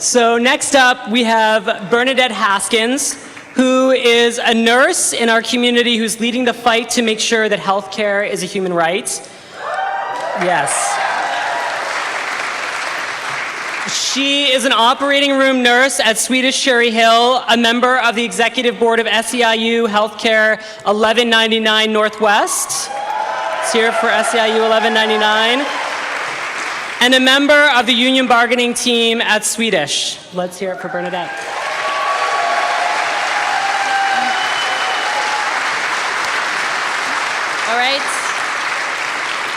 So next up, we have Bernadette Haskins, who is a nurse in our community who's leading the fight to make sure that healthcare is a human right. Yes. She is an operating room nurse at Swedish Cherry Hill, a member of the executive board of SEIU Healthcare 1199 Northwest. It's here for SEIU 1199. And a member of the union bargaining team at Swedish. Let's hear it for Bernadette. All right.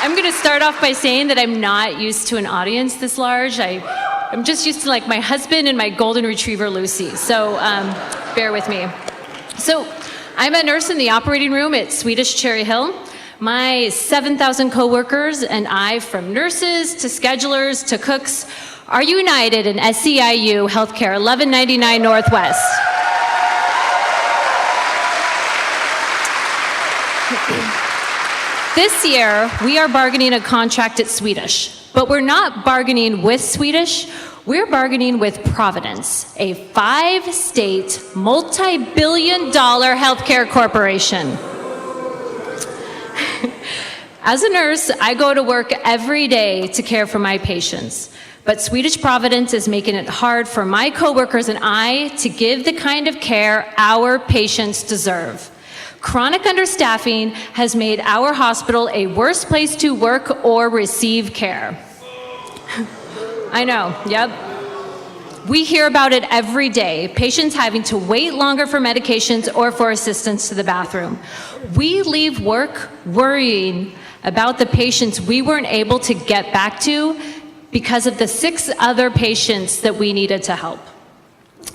I'm going to start off by saying that I'm not used to an audience this large. I'm just used to like my husband and my golden retriever, Lucy. So bear with me. So I'm a nurse in the operating room at Swedish Cherry Hill. My 7,000 coworkers and I, from nurses to schedulers to cooks, are united in SEIU Healthcare 1199 Northwest. This year, we are bargaining a contract at Swedish, but we're not bargaining with Swedish, we're bargaining with Providence, a 5-state, multi-billion-dollar healthcare corporation. As a nurse, I go to work every day to care for my patients, but Swedish Providence is making it hard for my coworkers and I to give the kind of care our patients deserve. Chronic understaffing has made our hospital a worse place to work or receive care. I know, yep. We hear about it every day, patients having to wait longer for medications or for assistance to the bathroom. We leave work worrying about the patients we weren't able to get back to because of the 6 other patients that we needed to help.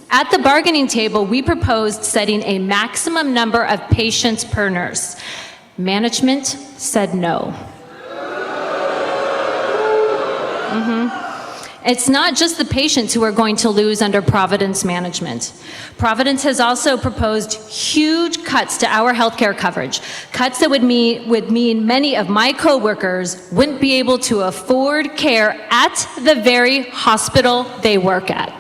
At the bargaining table, we proposed setting a maximum number of patients per nurse. Management said no. It's not just the patients who are going to lose under Providence management. Providence has also proposed huge cuts to our healthcare coverage, cuts that would mean many of my coworkers wouldn't be able to afford care at the very hospital they work at.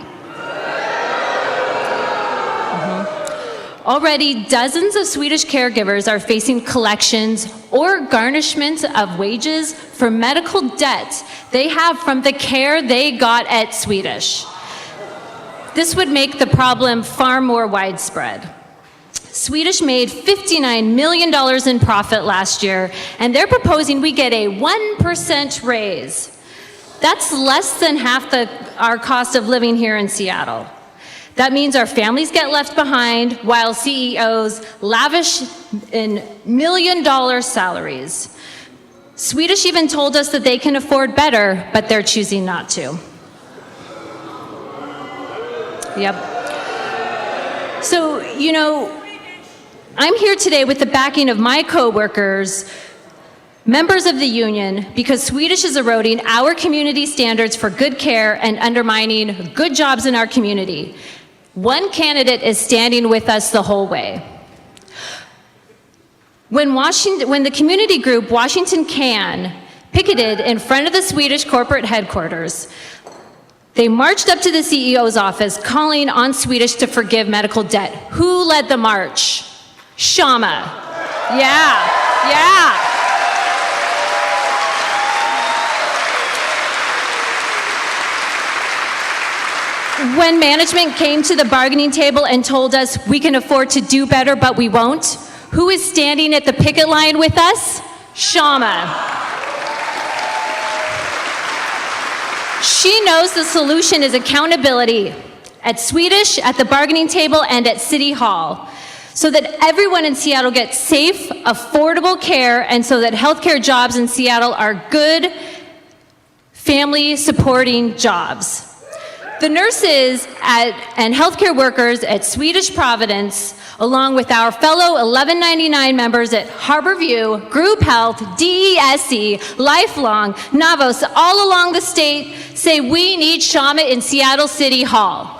Already, dozens of Swedish caregivers are facing collections or garnishment of wages for medical debt they have from the care they got at Swedish. This would make the problem far more widespread. Swedish made $59 million in profit last year, and they're proposing we get a 1% raise. That's less than half our cost of living here in Seattle. That means our families get left behind while CEOs lavish in million-dollar salaries. Swedish even told us that they can afford better, but they're choosing not to. Yep. So, you know, I'm here today with the backing of my coworkers, members of the union, because Swedish is eroding our community standards for good care and undermining good jobs in our community. One candidate is standing with us the whole way. When the community group Washington Can picketed in front of the Swedish corporate headquarters, they marched up to the CEO's office calling on Swedish to forgive medical debt. Who led the march? Shama. Yeah. When management came to the bargaining table and told us we can afford to do better, but we won't, who is standing at the picket line with us? Shama. She knows the solution is accountability at Swedish, at the bargaining table, and at City Hall, so that everyone in Seattle gets safe, affordable care, and so that healthcare jobs in Seattle are good, family-supporting jobs. The nurses and healthcare workers at Swedish Providence, along with our fellow 1199 members at Harborview, Group Health, DESE, Lifelong, Navos, all along the state, say we need Shama in Seattle City Hall.